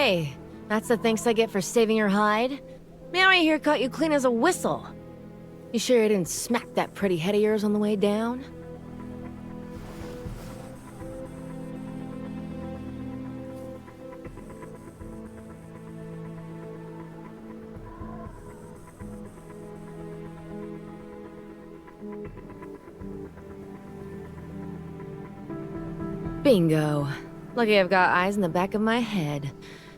Hey, that's the thanks I get for saving your hide? Meowie here caught you clean as a whistle. You sure you didn't smack that pretty head of yours on the way down? Bingo. Lucky I've got eyes in the back of my head.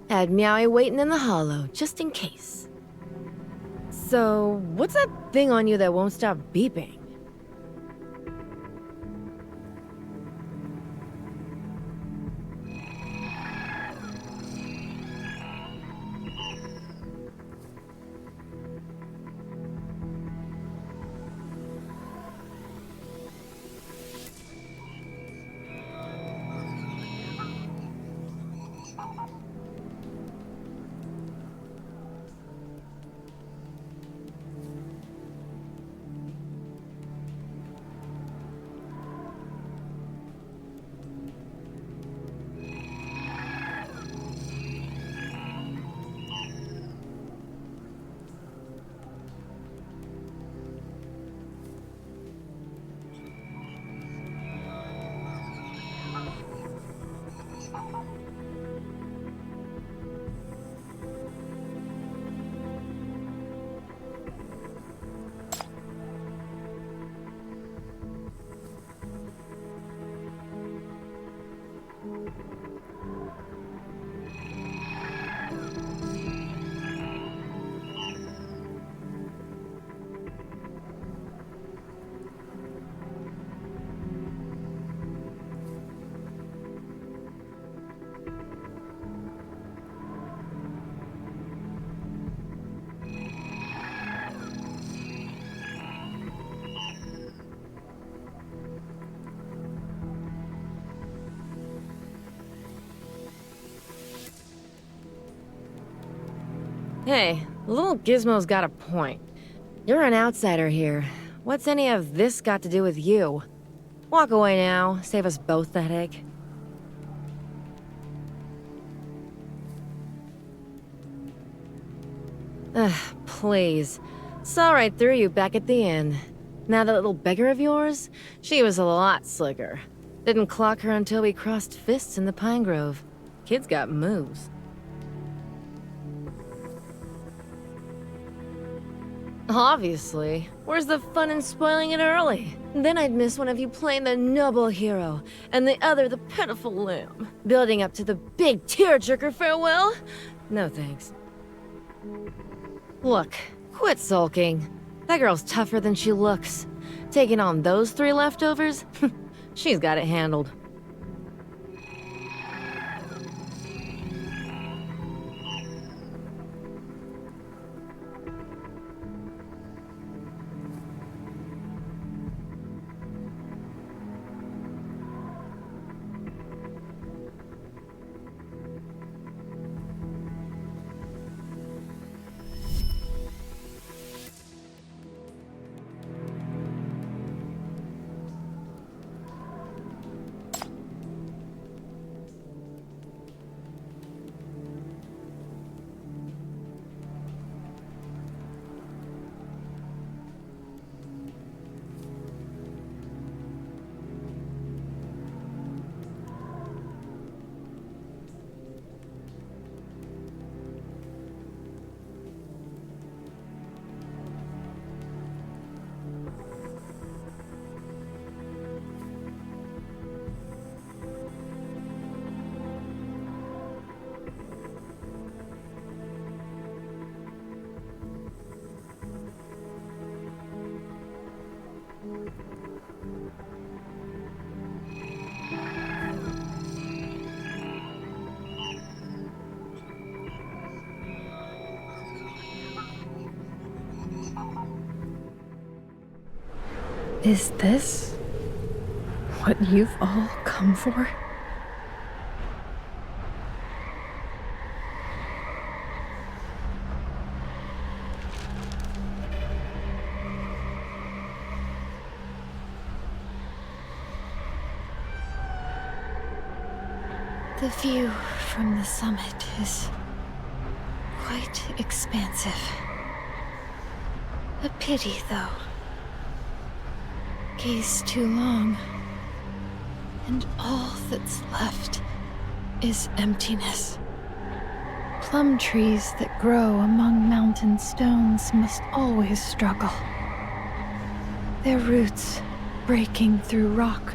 Had Meowie waiting in the hollow, just in case. So, what's that thing on you that won't stop beeping? Hey, little Gizmo's got a point. You're an outsider here. What's any of this got to do with you? Walk away now, save us both the headache. Ugh, please. Saw right through you back at the inn. Now that little beggar of yours? She was a lot slicker. Didn't clock her until we crossed fists in the pine grove. Kid's got moves. Obviously. Where's the fun in spoiling it early? Then I'd miss one of you playing the noble hero, and the other the pitiful lamb. Building up to the big tearjerker farewell? No thanks. Look, quit sulking. That girl's tougher than she looks. Taking on those 3 leftovers? She's got it handled. Is this what you've all come for? The view from the summit is quite expansive. A pity, though. Gaze too long, and all that's left is emptiness. Plum trees that grow among mountain stones must always struggle, their roots breaking through rock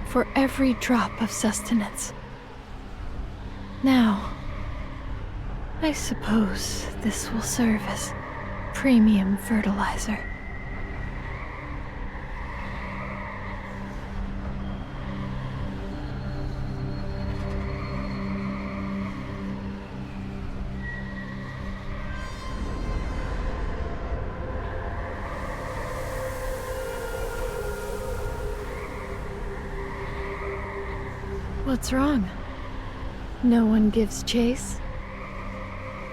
for every drop of sustenance. Now, I suppose this will serve as premium fertilizer. What's wrong? No one gives chase?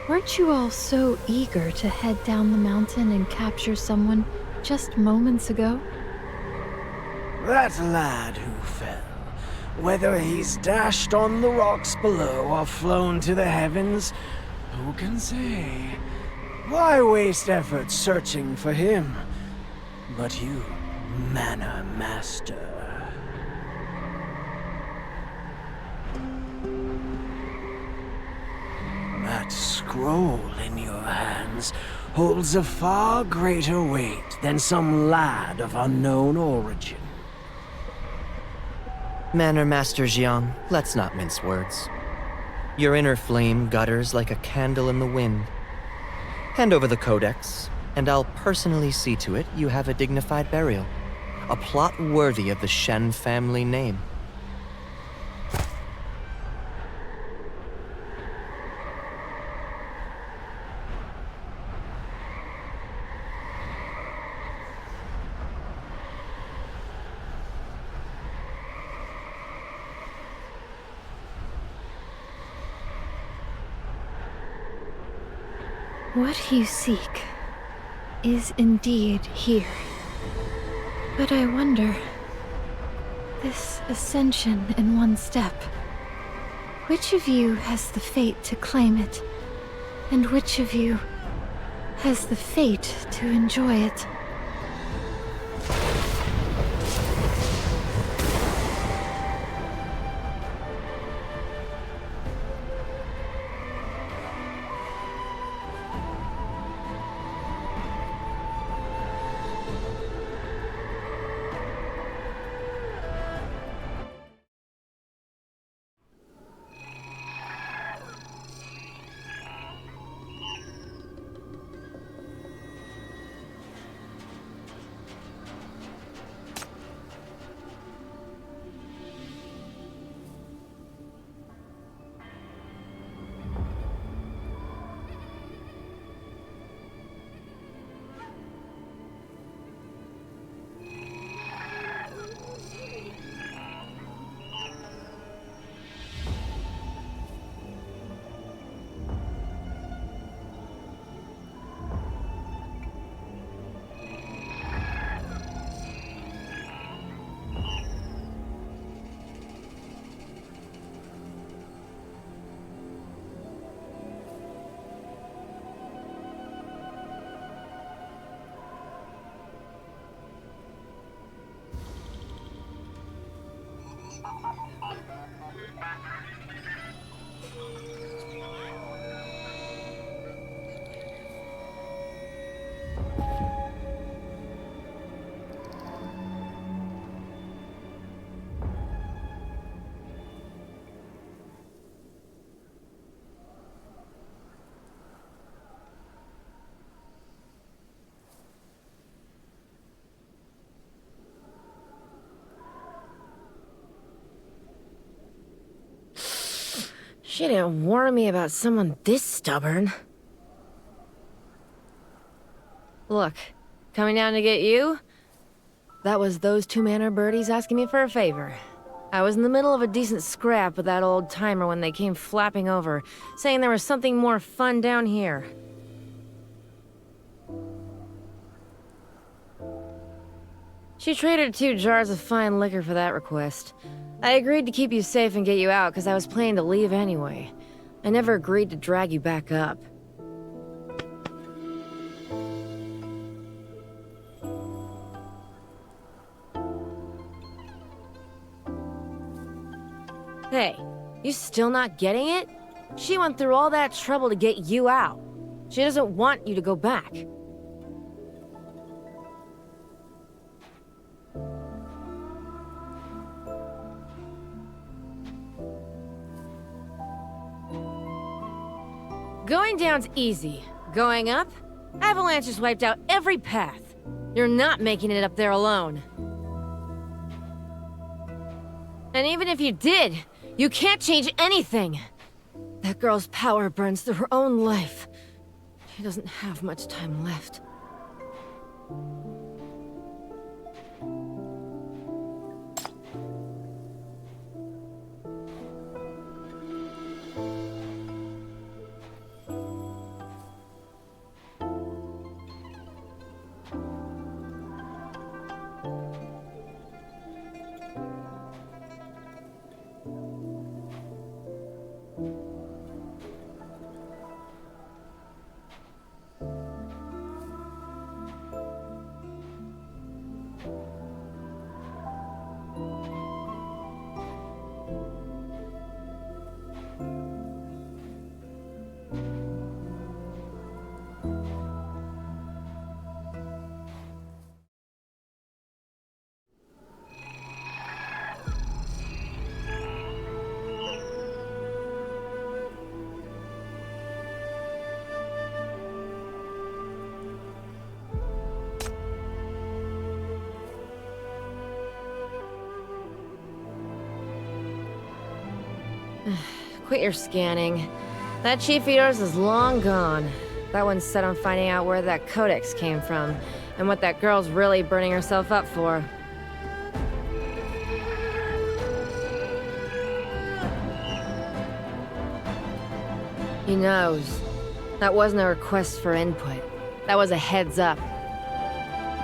Weren't you all so eager to head down the mountain and capture someone just moments ago? That lad who fell, whether he's dashed on the rocks below or flown to the heavens, who can say? Why waste effort searching for him? But you, Manor Master. That scroll in your hands holds a far greater weight than some lad of unknown origin. Manor Master Jiang, let's not mince words. Your inner flame gutters like a candle in the wind. Hand over the codex, and I'll personally see to it you have a dignified burial. A plot worthy of the Shen family name. What you seek is indeed here. But I wonder, this ascension in one step, which of you has the fate to claim it, and which of you has the fate to enjoy it? She didn't warn me about someone this stubborn. Look, coming down to get you? That was those two manor birdies asking me for a favor. I was in the middle of a decent scrap with that old timer when they came flapping over, saying there was something more fun down here. She traded 2 jars of fine liquor for that request. I agreed to keep you safe and get you out because I was planning to leave anyway. I never agreed to drag you back up. Hey, you still not getting it? She went through all that trouble to get you out. She doesn't want you to go back. Going down's easy. Going up? Avalanche has wiped out every path. You're not making it up there alone. And even if you did, you can't change anything. That girl's power burns through her own life. She doesn't have much time left. Quit your scanning. That chief of yours is long gone. That one's set on finding out where that codex came from, and what that girl's really burning herself up for. He knows. That wasn't a request for input. That was a heads up.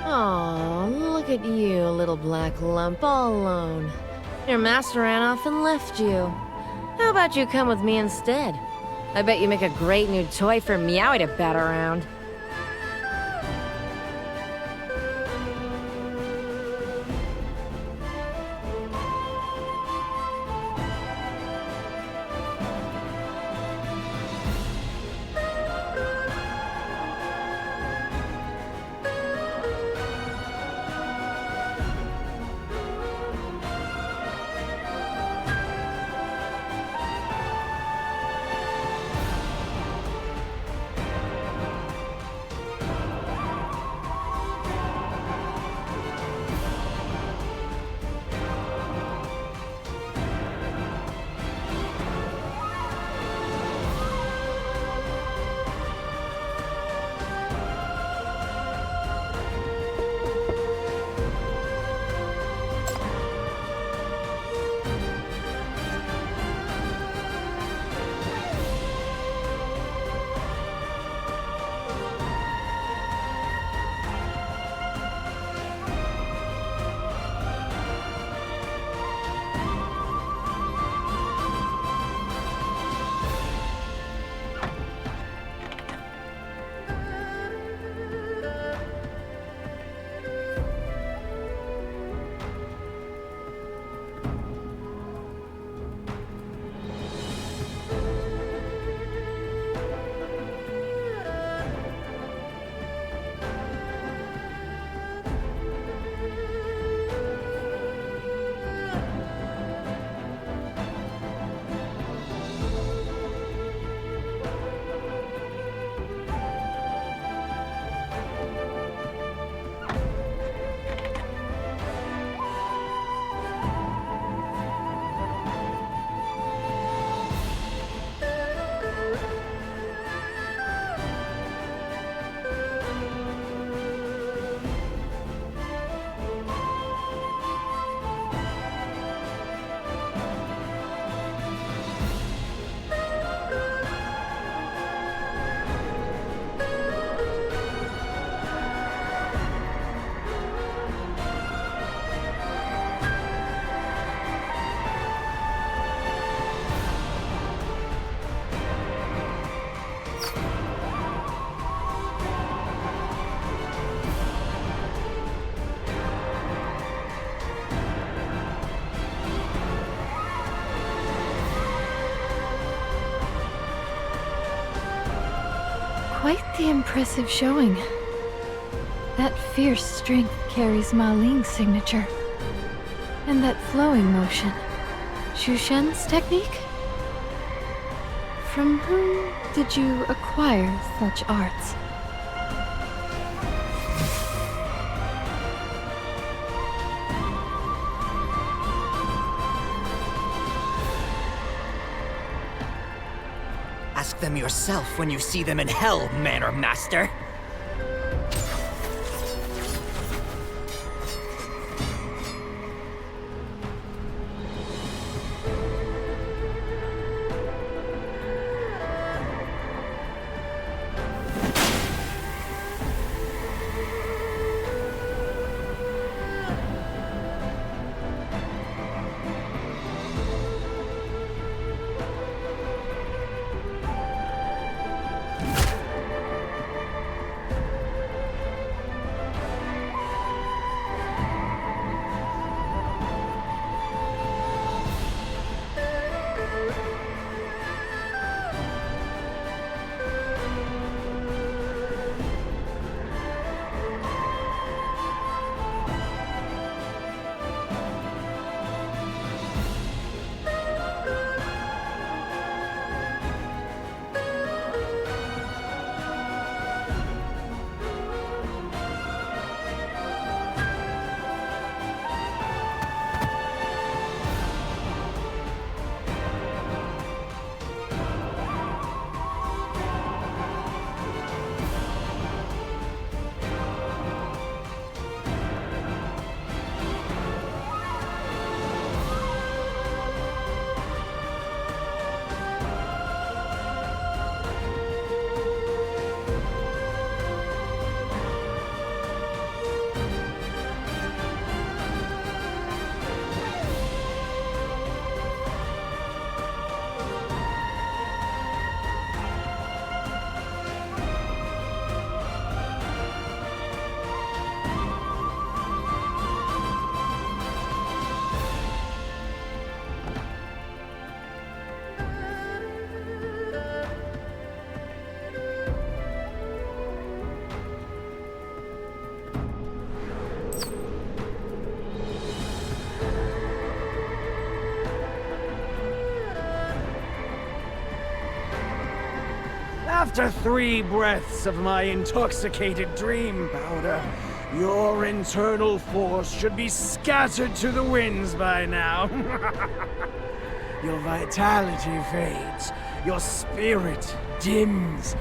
Aw, look at you, little black lump, all alone. Your master ran off and left you. How about you come with me instead? I bet you make a great new toy for Meowie to bat around. Quite the impressive showing. That fierce strength carries Ma Ling's signature. And that flowing motion. Xu Shen's technique? From whom did you acquire such arts? Ask them yourself when you see them in hell, Manor Master. After 3 breaths of my intoxicated dream powder, your internal force should be scattered to the winds by now. Your vitality fades, your spirit dims.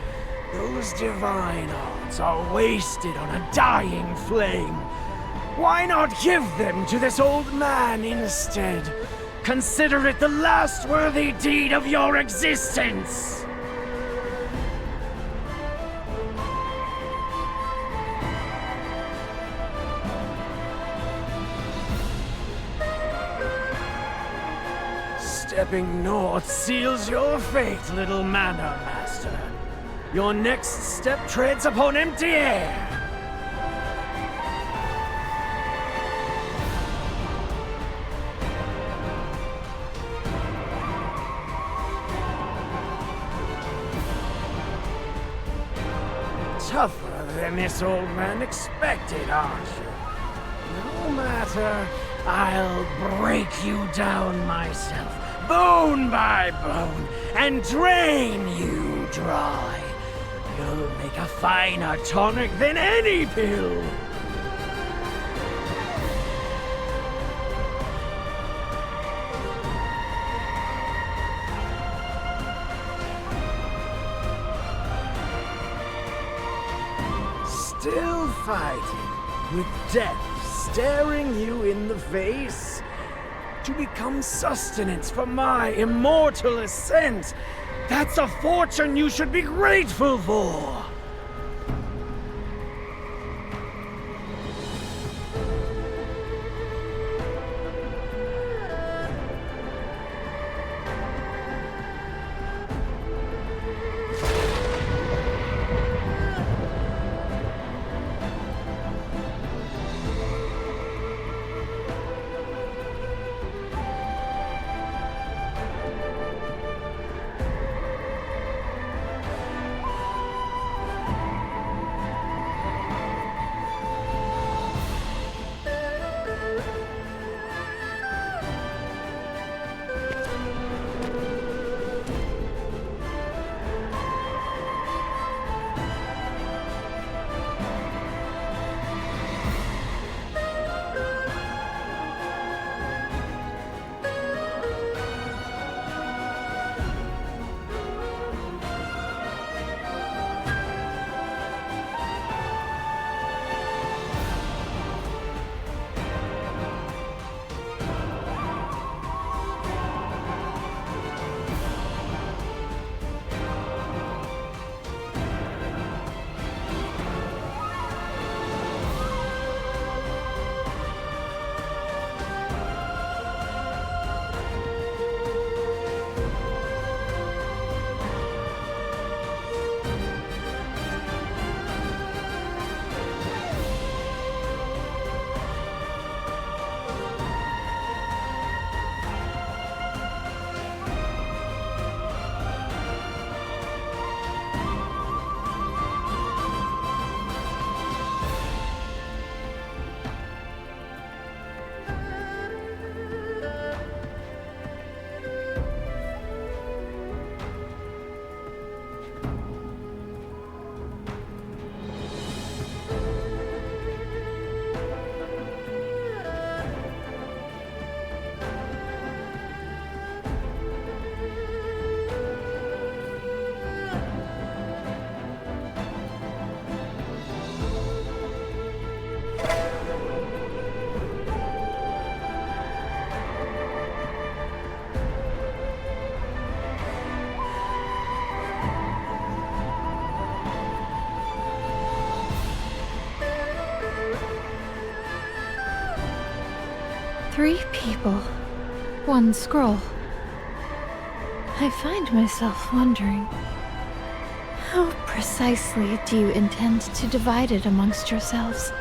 Those divine arts are wasted on a dying flame. Why not give them to this old man instead? Consider it the last worthy deed of your existence! Stepping north seals your fate, little Manor Master. Your next step treads upon empty air. Tougher than this old man expected, aren't you? No matter, I'll break you down myself, bone by bone, and drain you dry. You'll make a finer tonic than any pill. Still fighting, with death staring you in the face? To become sustenance for my immortal ascent. That's a fortune you should be grateful for. 3 people, 1 scroll. I find myself wondering, how precisely do you intend to divide it amongst yourselves?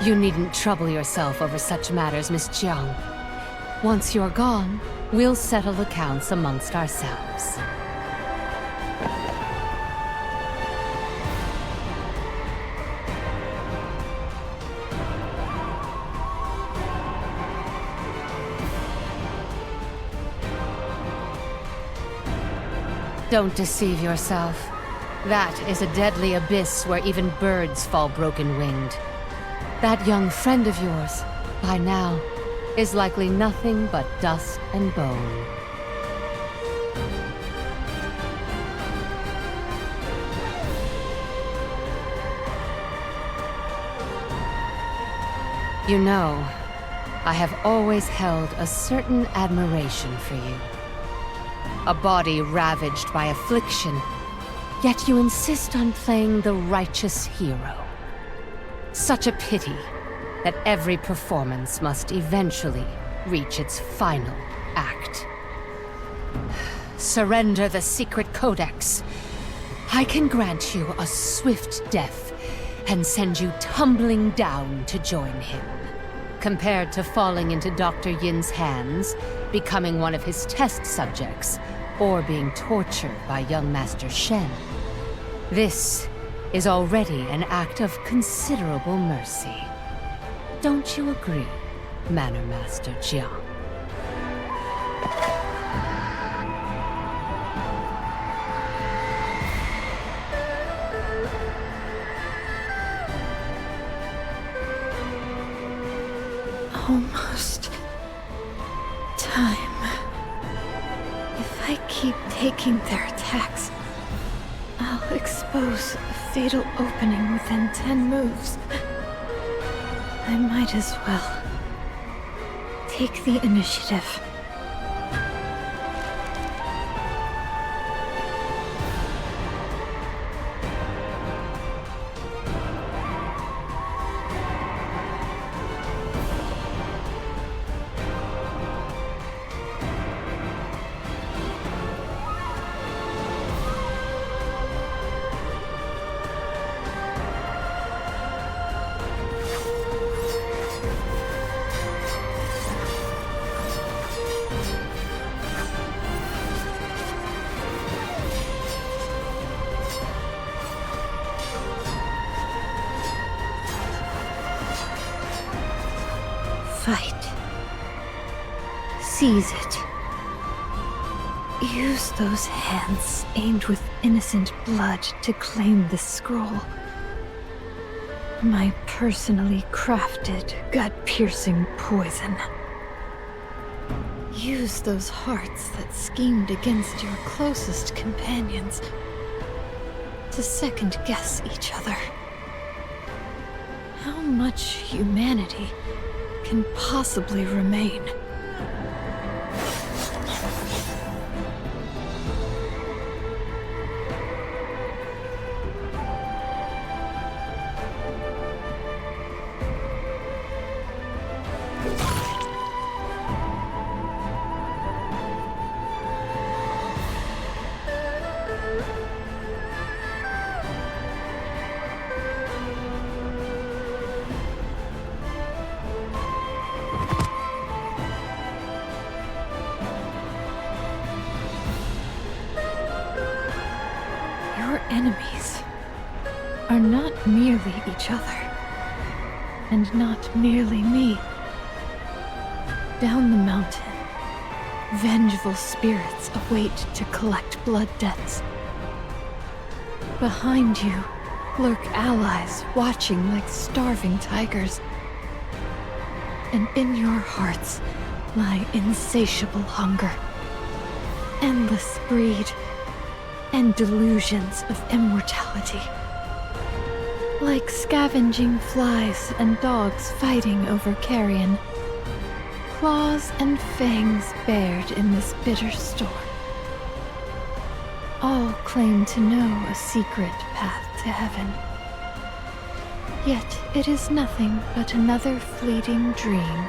You needn't trouble yourself over such matters, Miss Jiang. Once you're gone, we'll settle accounts amongst ourselves. Don't deceive yourself. That is a deadly abyss where even birds fall broken-winged. That young friend of yours, by now, is likely nothing but dust and bone. You know, I have always held a certain admiration for you. A body ravaged by affliction, yet you insist on playing the righteous hero. Such a pity that every performance must eventually reach its final act. Surrender the secret codex. I can grant you a swift death and send you tumbling down to join him. Compared to falling into Dr. Yin's hands, becoming one of his test subjects, or being tortured by young Master Shen, this is already an act of considerable mercy. Don't you agree, Manor Master Jiang? Almost time. If I keep taking their attacks, I'll expose a fatal opening within 10 moves. I might as well take the initiative. Fight. Seize it. Use those hands aimed with innocent blood to claim this scroll. My personally crafted, gut-piercing poison. Use those hearts that schemed against your closest companions to second-guess each other. How much humanity can possibly remain? Your enemies are not merely each other, and not merely me. Down the mountain, vengeful spirits await to collect blood debts. Behind you lurk allies watching like starving tigers. And in your hearts lie insatiable hunger, endless greed, and delusions of immortality. Like scavenging flies and dogs fighting over carrion, claws and fangs bared in this bitter storm. All claim to know a secret path to heaven. Yet it is nothing but another fleeting dream.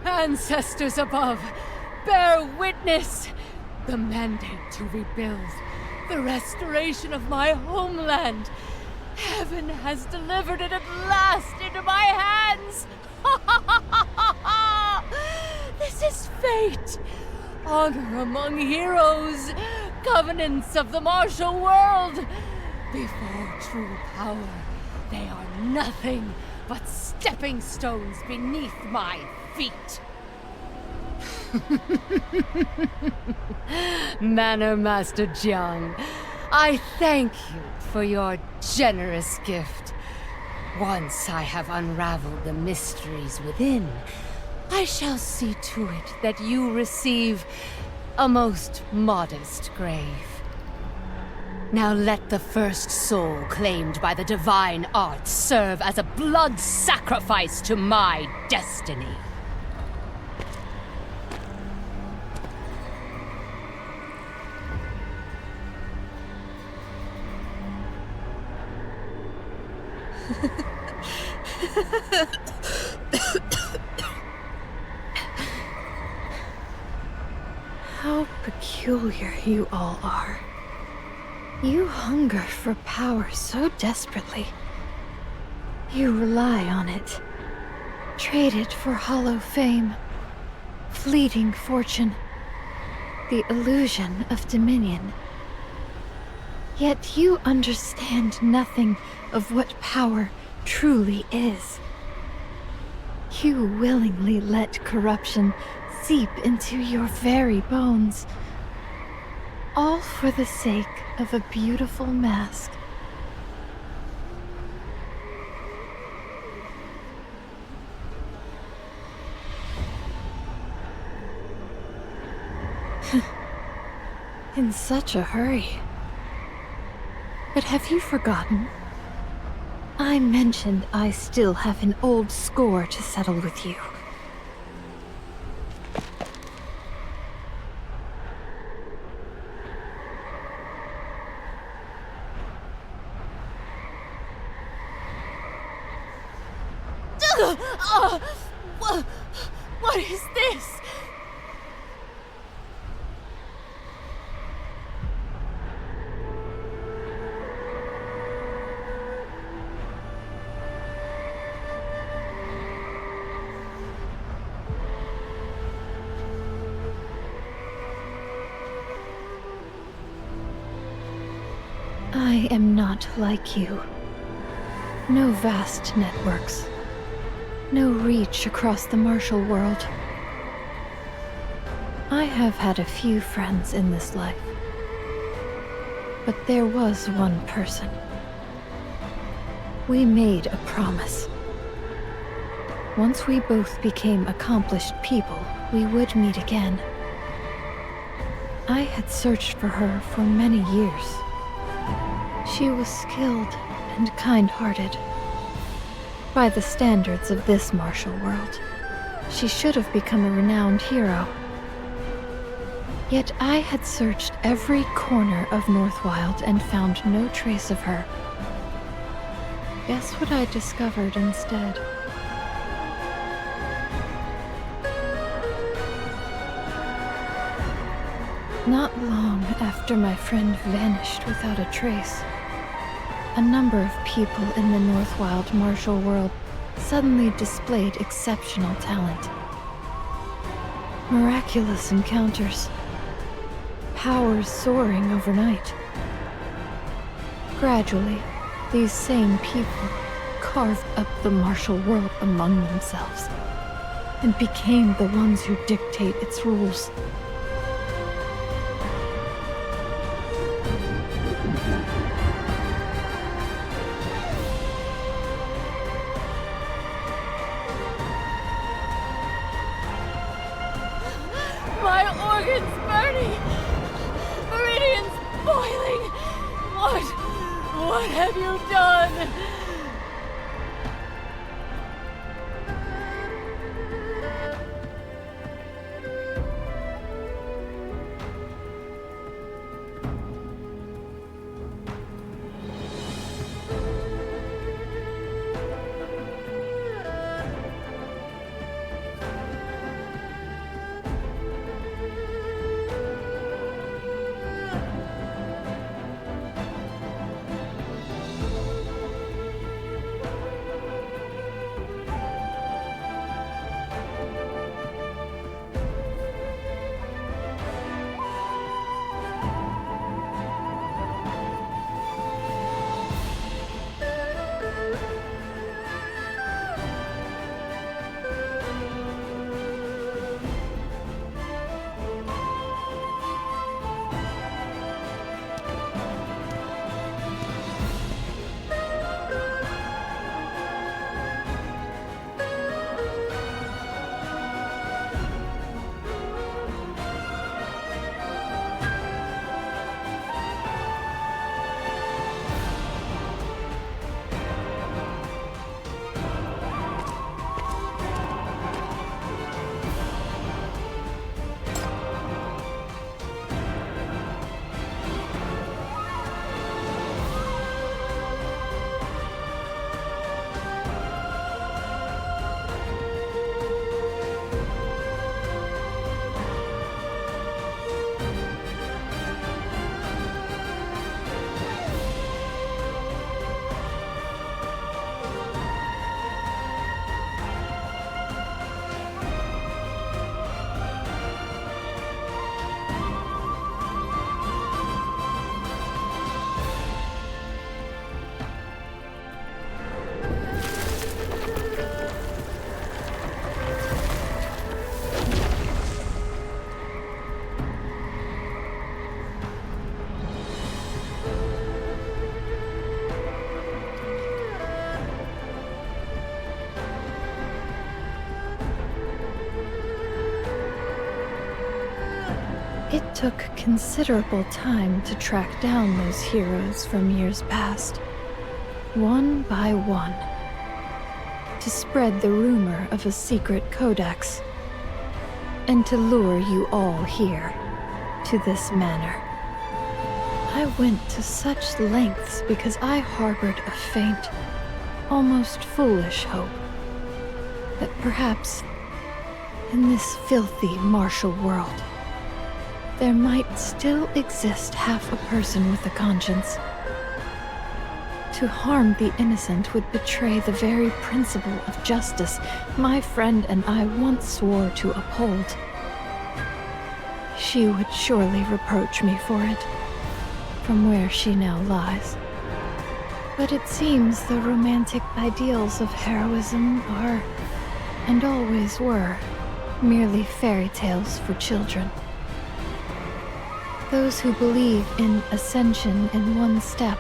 Ancestors above, bear witness! The mandate to rebuild, the restoration of my homeland. Heaven has delivered it at last into my hands! This is fate! Honor among heroes, covenants of the martial world! Before true power, they are nothing but stepping stones beneath my feet. Manor Master Jiang, I thank you for your generous gift. Once I have unraveled the mysteries within, I shall see to it that you receive a most modest grave. Now let the first soul claimed by the divine art serve as a blood sacrifice to my destiny. How peculiar you all are. You hunger for power so desperately. You rely on it. Trade it for hollow fame, fleeting fortune, the illusion of dominion. Yet you understand nothing of what power truly is. You willingly let corruption seep into your very bones, all for the sake of a beautiful mask. In such a hurry. But have you forgotten? I mentioned I still have an old score to settle with you. What is this? I am not like you. No vast networks. No reach across the martial world. I have had a few friends in this life. But there was one person. We made a promise. Once we both became accomplished people, we would meet again. I had searched for her for many years. She was skilled and kind-hearted. By the standards of this martial world, she should have become a renowned hero. Yet I had searched every corner of Northwild and found no trace of her. Guess what I discovered instead? Not long after my friend vanished without a trace, a number of people in the Northwild martial world suddenly displayed exceptional talent. Miraculous encounters. Powers soaring overnight. Gradually, these same people carved up the martial world among themselves and became the ones who dictate its rules. My organs burning! Meridians boiling! What have you done? It took considerable time to track down those heroes from years past, one by one, to spread the rumor of a secret codex, and to lure you all here, to this manor. I went to such lengths because I harbored a faint, almost foolish hope that perhaps, in this filthy martial world, there might still exist half a person with a conscience. To harm the innocent would betray the very principle of justice my friend and I once swore to uphold. She would surely reproach me for it, from where she now lies. But it seems the romantic ideals of heroism are, and always were, merely fairy tales for children. Those who believe in ascension in one step,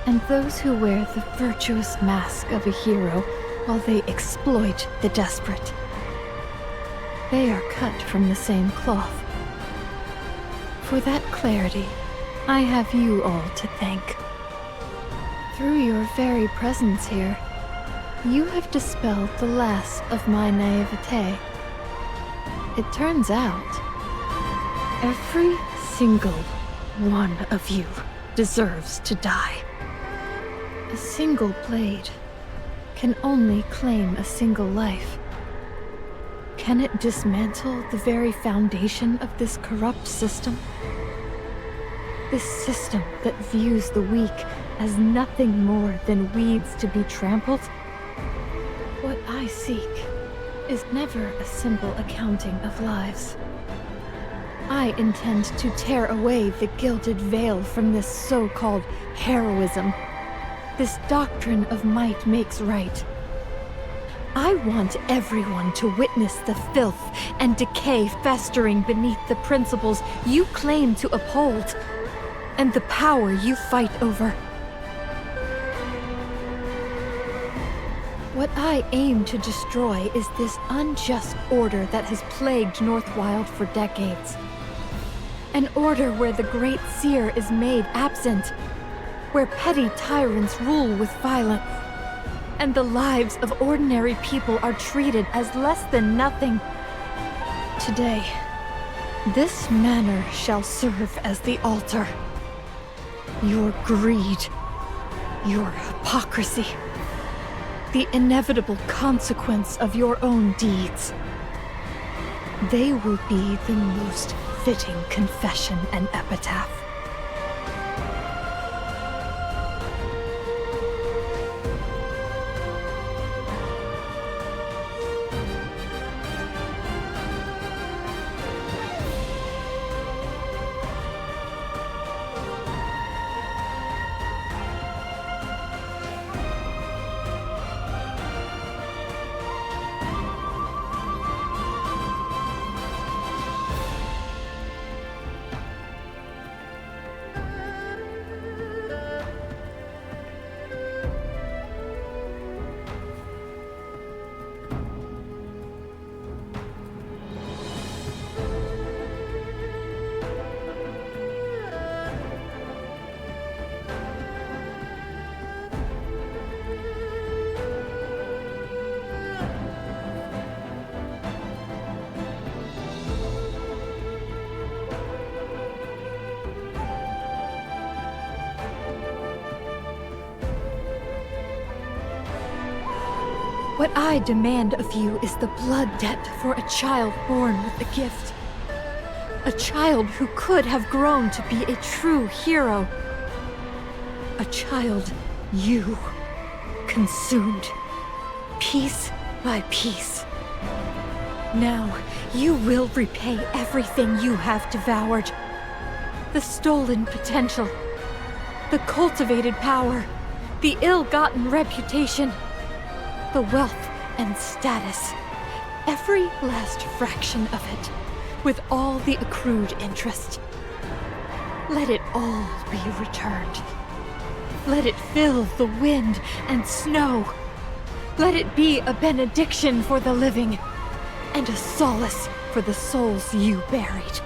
and those who wear the virtuous mask of a hero while they exploit the desperate. They are cut from the same cloth. For that clarity, I have you all to thank. Through your very presence here, you have dispelled the last of my naivete. It turns out, every single one of you deserves to die. A single blade can only claim a single life. Can it dismantle the very foundation of this corrupt system? This system that views the weak as nothing more than weeds to be trampled? What I seek is never a simple accounting of lives. I intend to tear away the gilded veil from this so-called heroism, this doctrine of might makes right. I want everyone to witness the filth and decay festering beneath the principles you claim to uphold, and the power you fight over. What I aim to destroy is this unjust order that has plagued Northwild for decades. An order where the Great Seer is made absent, where petty tyrants rule with violence, and the lives of ordinary people are treated as less than nothing. Today, this manor shall serve as the altar. Your greed, your hypocrisy, the inevitable consequence of your own deeds. They will be the most fitting confession and epitaph. What I demand of you is the blood debt for a child born with a gift. A child who could have grown to be a true hero. A child you consumed, piece by piece. Now, you will repay everything you have devoured. The stolen potential, the cultivated power, the ill-gotten reputation, the wealth and status, every last fraction of it, with all the accrued interest. Let it all be returned. Let it fill the wind and snow. Let it be a benediction for the living, and a solace for the souls you buried.